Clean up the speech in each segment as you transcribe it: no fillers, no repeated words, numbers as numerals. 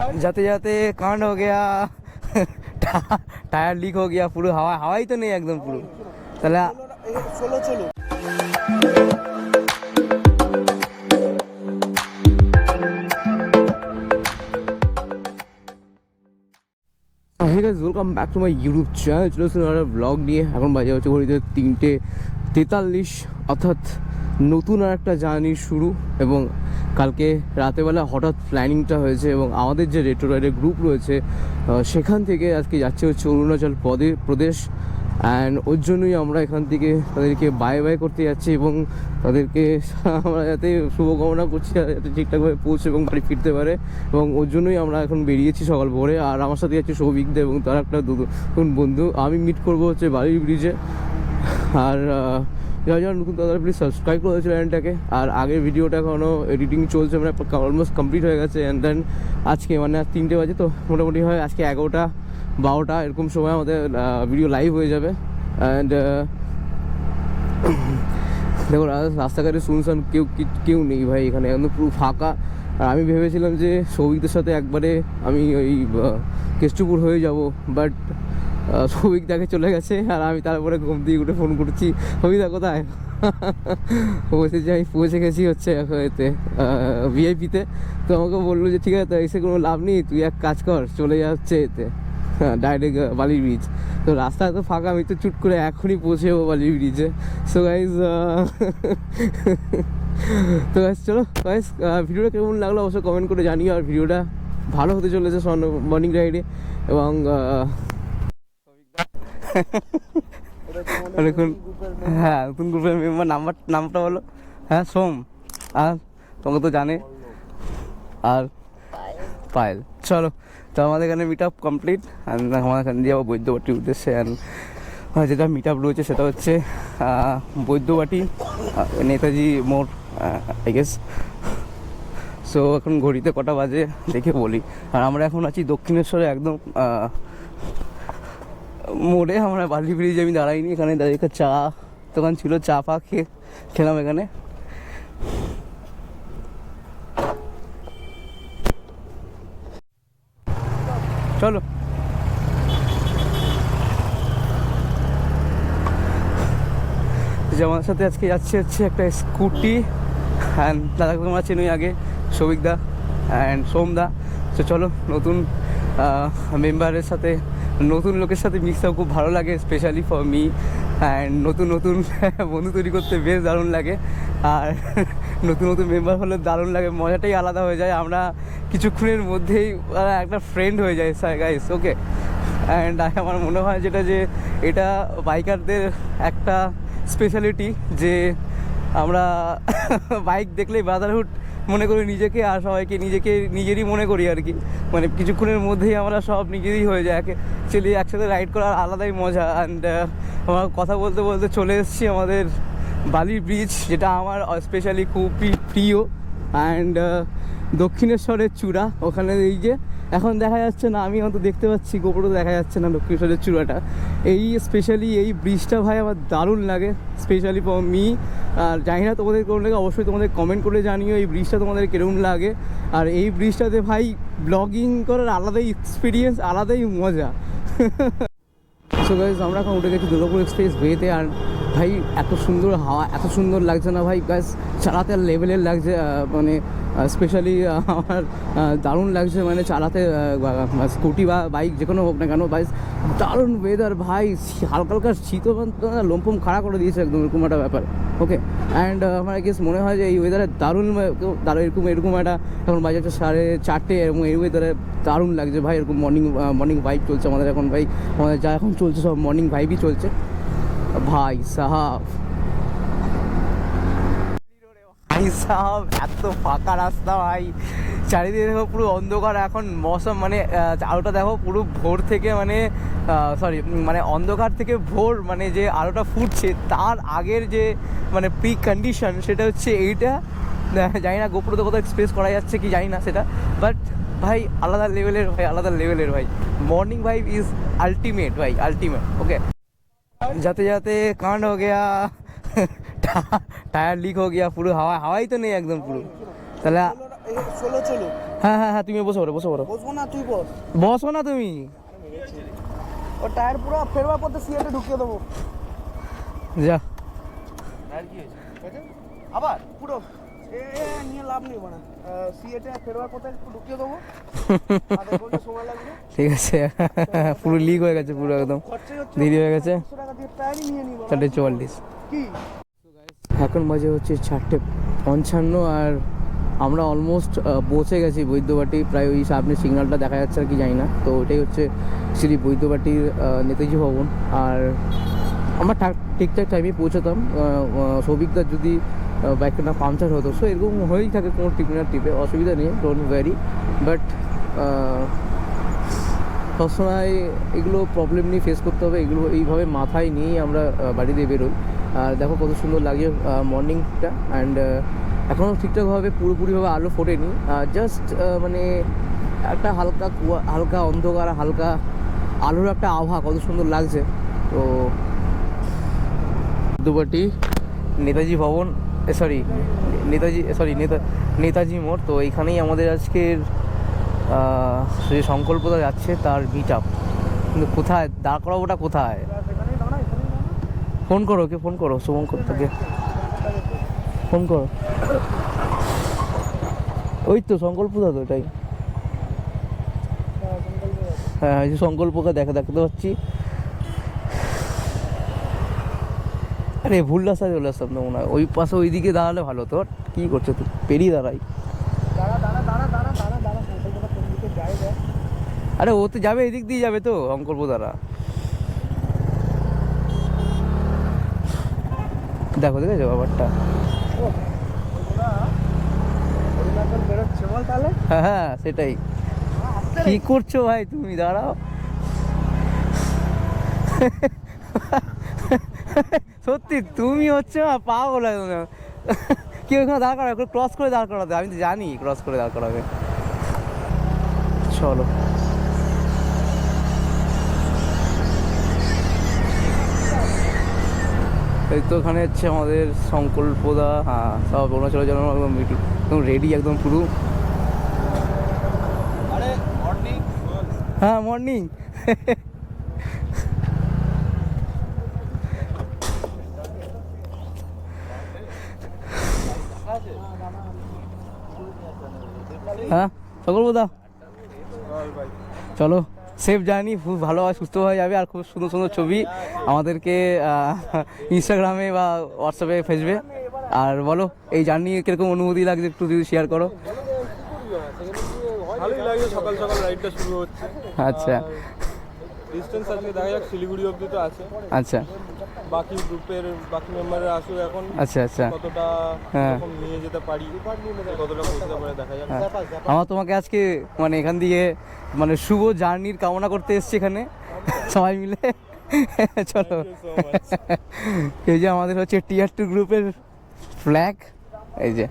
जाते जाते कांड हो गया टायर लीक हो गया पूरा हवा हवाई तो नहीं एकदम पूरा তাহলে চলো চলো Hey guys, welcome back to my YouTube channel. চলে আসলাম একটা ব্লগ নিয়ে। এখন বাজে হচ্ছে ঘড়িতে 3:43 অর্থাৎ নতুন আর একটা জার্নি শুরু। এবং কালকে রাতেবেলা হঠাৎ প্ল্যানিংটা হয়েছে এবং আমাদের যে রেট্রো রাইডের গ্রুপ রয়েছে সেখান থেকে আজকে যাচ্ছে হচ্ছে অরুণাচল প্রদেশ। অ্যান্ড ওর জন্যই আমরা এখান থেকে তাদেরকে বাই বাই করতে যাচ্ছি এবং তাদেরকে আমরা যাতে শুভকামনা করছি যাতে ঠিকঠাকভাবে পৌঁছে এবং বাড়ি ফিরতে পারে। এবং ওর জন্যই আমরা এখন বেরিয়েছি সকাল ভোরে। আর আমার সাথে যাচ্ছে সৌভিকদা এবং তার একটা নতুন বন্ধু। আমি মিট করবো হচ্ছে বালির ব্রিজে। আর যারা নতুন তাদের প্লিজ সাবস্ক্রাইব করে চ্যানেলটাকে। আর আগের ভিডিওটা এখনও এডিটিং চলছে, মানে অলমোস্ট কমপ্লিট হয়ে গেছে। অ্যান্ড দেন আজকে মানে 3টে বাজে তো মোটামুটি হয় আজকে 11টা-12টা এরকম সময় আমাদের ভিডিও লাইভ হয়ে যাবে। অ্যান্ড দেখো রাস্তাঘাটে শুনশান কেউ নেই ভাই, এখানে একদম পুরো ফাঁকা। আর আমি ভেবেছিলাম যে সৌভিকদের সাথে একবারে আমি ওই কেষ্টপুর হয়ে যাব, বাট সৌভিক দেখে চলে গেছে। আর আমি তারপরে ঘুম দিয়ে উঠে ফোন করছি, সৌভিকদা কোথায়? বলছি যে আমি পৌঁছে গেছি হচ্ছে এতে ভিআইপিতে। তো আমাকে বললো যে ঠিক আছে, তো এসে কোনো লাভ নেই, তুই এক কাজ কর, চলে যাচ্ছে এতে ডাইরেক্ট বালির ব্রিজ। তো রাস্তা এত ফাঁকা, আমি তো চুট করে এখনই পৌঁছে যাবো বালির ব্রিজে। সো গাইজ তো গাইজ চলো গাইজ, ভিডিওটা কেমন লাগলো অবশ্যই কমেন্ট করে জানিও। আর ভিডিওটা ভালো হতে চলেছে মর্নিং রাইডে। এবং দেখুন হ্যাঁ নতুন গ্রুপের মেম্বার নামটা বলো। হ্যাঁ সোম, আর তোমাকে তো জানে, আর পায়েল। চলো তো আমাদের এখানে মিট আপ কমপ্লিট। অ্যান্ড আমাদের এখানে যাবো বৈদ্যবাটির উদ্দেশ্যে। অ্যান্ড যেটা মিট আপ রয়েছে সেটা হচ্ছে বৈদ্যবাটি নেতাজি মোড় আই গেস। সো এখন ঘড়িতে কটা বাজে দেখে বলি। আর আমরা এখন আছি দক্ষিণেশ্বরে একদম মোড়ে। আমরা বালি ব্রিজে আমি দাঁড়াইনি, এখানে দাঁড়িয়ে চা দোকান ছিল, চা ফা খেলাম এখানে। চলো যে আমার সাথে আজকে যাচ্ছে হচ্ছে একটা স্কুটি। অ্যান্ড দাদাকে তোমরা চেনোই আগে, সৌভিকদা অ্যান্ড সোমদা। তো চলো নতুন মেম্বারের সাথে, নতুন লোকের সাথে মিশতেও খুব ভালো লাগে, স্পেশালি ফর মি। অ্যান্ড নতুন বন্ধু তৈরি করতে বেশ দারুণ লাগে। আর নতুন মেম্বার হলে দারুণ লাগে, মজাটাই আলাদা হয়ে যায়। আমরা কিছুক্ষণের মধ্যেই একটা ফ্রেন্ড হয়ে যায় গাইস, ওকে। অ্যান্ড আমার মনে হয় যে এটা বাইকারদের একটা স্পেশালিটি, যে আমরা বাইক দেখলেই ব্রাদারহুড মনে করি নিজেকে, আর সবাইকে নিজেরই মনে করি আর কি। মানে কিছুক্ষণের মধ্যেই আমরা সব নিজেরই হয়ে যায়, অ্যাকচুয়ালি একসাথে রাইড করার আলাদাই মজা। অ্যান্ড আমরা কথা বলতে বলতে চলে এসেছি আমাদের বালির ব্রিজ, যেটা আমার স্পেশালি খুবই প্রিয়। অ্যান্ড দক্ষিণেশ্বরের চূড়া, ওখানে এই যে এখন দেখা যাচ্ছে না, আমি হয়তো দেখতে পাচ্ছি, গোপরে দেখা যাচ্ছে না দক্ষিণেশ্বরের চূড়াটা। এই স্পেশালি এই ব্রিজটা ভাই আমার দারুণ লাগে, স্পেশালি ফর মি। আর জানি না তোমাদের কেমন লাগে, অবশ্যই তোমাদের কমেন্ট করে জানিও এই ব্রিজটা তোমাদের কীরকম লাগে। আর এই ব্রিজটাতে ভাই ব্লগিং করার আলাদাই এক্সপিরিয়েন্স, আলাদাই মজা। সো গাইজ আমরা এখন উঠে গেছি দুর্গাপুর এক্সপ্রেস ওয়েতে। আর ভাই এত সুন্দর হাওয়া, এত সুন্দর লাগছে না ভাই, গাইজ চালাতে লেভেলের লাগছে। মানে স্পেশালি আমার দারুণ লাগছে, মানে চালাতে স্কুটি বা বাইক যে কোনো হোক না কেন ভাই, দারুণ ওয়েদার ভাই। হালকা হালকা শীত লোমফোম খাড়া করে দিয়েছে একদম, এরকম একটা ব্যাপার, ওকে। অ্যান্ড আমার গেস মনে হয় যে এই ওয়েদারে দারুণ এরকম একটা, এখন বাজে হচ্ছে 4:30, এবং এই ওয়েদারে দারুণ লাগছে ভাই। এরকম মর্নিং ভাইব চলছে আমাদের এখন ভাই, আমাদের যা এখন চলছে সব মর্নিং ভাইবই চলছে ভাই সাহাব। এত ফাঁকা রাস্তা ভাই, চারিদিকে দেখো পুরো অন্ধকার এখন মৌসুম, মানে আলোটা দেখো পুরো ভোর থেকে, মানে অন্ধকার থেকে ভোর, মানে যে আলোটা ফুটছে তার আগের যে মানে প্রি কন্ডিশন সেটা হচ্ছে এইটা। জানি না গোপুরতে কোথাও এক্সপ্রেস করা যাচ্ছে কি জানি না সেটা, বাট ভাই আলাদা লেভেলের ভাই। মর্নিং ভাইব ইজ আলটিমেট ভাই, আলটিমেট, ওকে। जाते जाते कांड हो गया टायर लीक हो गया पूरा हवाई तो नहीं एकदम पूरा। তাহলে হ্যাঁ হ্যাঁ হ্যাঁ, তুমি বসে পড়ো, বসে পড়ো। বসবো না, তুই বস। বসো না তুমি। ও টায়ার পুরো ফেরবার পথে সিএটে ঢুকিয়ে দেবো। যা টায়ার কি হয়েছে আবার পুরো নিয়ে লাভ নেই মানে সিএটে ফেরবার পথে একটু ঢুকিয়ে দেবো। আধা ঘন্টা সময় লাগবে। ঠিক আছে। পুরো লিক হয়ে গেছে, পুরো একদম দেরি হয়ে গেছে। 4:44 কি এখন বাজে হচ্ছে 4:55 আর আমরা অলমোস্ট পৌঁছে গেছি বৈদ্যবাটি। প্রায় ওই সামনে সিগন্যালটা দেখা যাচ্ছে আর কি, জানি না। তো ওটাই হচ্ছে শ্রী বৈদ্যবাটির নেতাজি ভবন। আর আমরা ঠিকঠাক টাইমে পৌঁছাতাম। সৌভিকদার যদি বাইকটা না পাংচার হতো, সো এরকম হয়েই থাকে কোনো ট্রিপে, অসুবিধা নেই, ডোন্ট ভ্যারি। বাট সবসময় এগুলো প্রবলেম নিয়ে ফেস করতে হবে, এগুলো এইভাবে মাথায় নিয়েই আমরা বাড়ি দিয়ে বেরোই। আর দেখো কত সুন্দর লাগে মর্নিংটা। অ্যান্ড এখনও ঠিকঠাকভাবে পুরোপুরিভাবে আলো ফোটেনি, জাস্ট মানে একটা হালকা অন্ধকার, হালকা আলোর একটা আভা, কত সুন্দর লাগছে। তো দুবাটি নেতাজি ভবন, নেতাজি মোড়। তো এইখানেই আমাদের আজকের যে সংকল্পটা যাচ্ছে তার মিট আপ। কিন্তু কোথায় দাঁড় করাবোটা, কোথায়? ফোন করো, ফোন করো, শুভঙ্কর থেকে ফোন করো। ওই তো সংকল্পদা, তো এটাই। হ্যাঁ, এই যে সংকল্পকে দেখতে পাচ্ছি। আরে ভুল রাস্তায় চলে আসতাম তো মনে হয়। ওই পাশে ওই দিকে দাঁড়ালে ভালো। তোর কী করছো তুই? পেরিয়ে দাঁড়াই। আরে ও তো যাবে, এদিক দিয়ে যাবে তো সংকল্প দ্বারা। দেখো, দেখেছো ব্যাপারটা? হ্যাঁ হ্যাঁ, সেটাই। কি করছো ভাই তুমি? দাঁড়াও। সত্যি তুমি হচ্ছে না পাগল একদম। কি ওখানে দাঁড় করাবে? ক্রস করে দাঁড় করাবে। আমি তো জানি ক্রস করে দাঁড় করাবে। চলো। এই তো ওখানে হচ্ছে আমাদের সংকল্পদা। হ্যাঁ, সব অরুণাচলের জন্য একদম মিটিং, একদম রেডি, একদম পুরো। হ্যাঁ, মর্নিং। হ্যাঁ সংকল্পদা, চলো। সেফ জার্নি, খুব ভালো হয়, সুস্থ হয়ে যাবে। আর খুব সুন্দর সুন্দর ছবি আমাদেরকে ইনস্টাগ্রামে বা হোয়াটসঅ্যাপে ফেসবে। আর বলো, এই জার্নি কিরকম অনুভূতি লাগছে একটু যদি শেয়ার করো। ভালোই লাগে, সকাল সকাল রাইডটা শুরু হচ্ছে। আচ্ছা, ডিস্টেন্স আজকে দেখা যাক শিলিগুড়ি অবধি তো আছে। আচ্ছা, বাকি গ্রুপের বাকি মেম্বাররা আসুক এখন। আচ্ছা আচ্ছা, কতটা হ্যাঁ নিয়ে যেতে পারি, কতটা পৌঁছতে পারে দেখা যাক। আমার তোমাকে আজকে মানে এখান দিয়ে মানে শুভ জার্নির কামনা করতে এসছি এখানে সবাই মিলে। চলো। এই যে আমাদের হচ্ছে টিয়ার 2 গ্রুপের ফ্ল্যাগ, এই যে।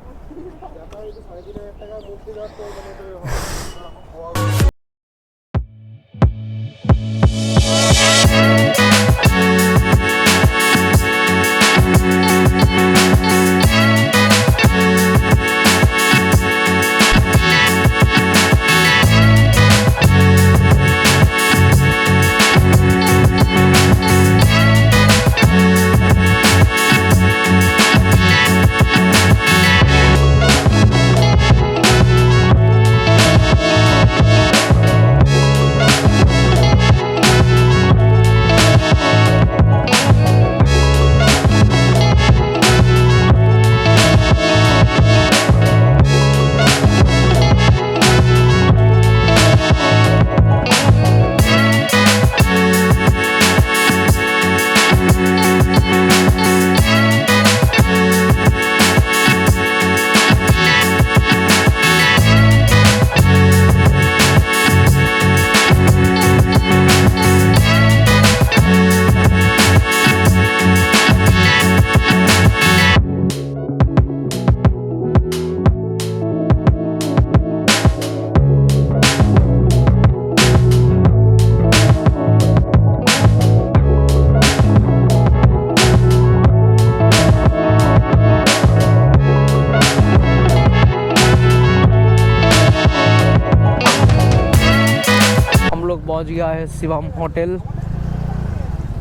पहुंच गया है शिवम होटल।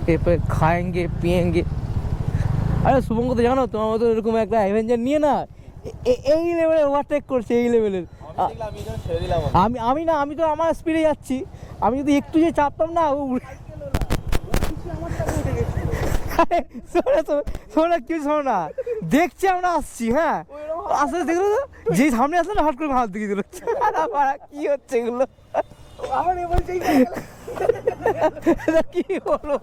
ये पे खाएंगे पिएंगे। আরে শুভঙ্গ তো জানো তোমার মতো এরকম একটা অ্যাভেঞ্জার নিয়ে না এই লেভেলে ওভারটেক করছে, এই লেভেলের। আমি তো আমার স্পিডে যাচ্ছি, আমি যদি একটু যে চাপতাম না ও শোনো কিছু শোনো না, দেখছি আমরা আসছি, হ্যাঁ আসলে দেখলো তো যে সামনে আসলে না হট করে হাত দিকে দিল। কি হচ্ছে এগুলো? কি হলো?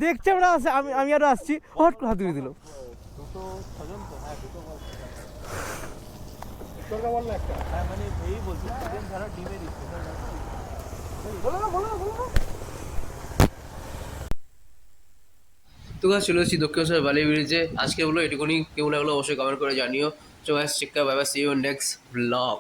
দেখছি আমরা আসছি, আমি আরো আসছি, হট করে হাত দিকে দিল। তো গাছ চলে এসেছি দক্ষিণেশ্বর ভ্যালি ব্রিজে। আজকে বলো এটুকুনি কেমন লাগলো অবশ্যই কমেন্ট করে জানিও। তো গাছ চিক্কা bye bye, see you next blog.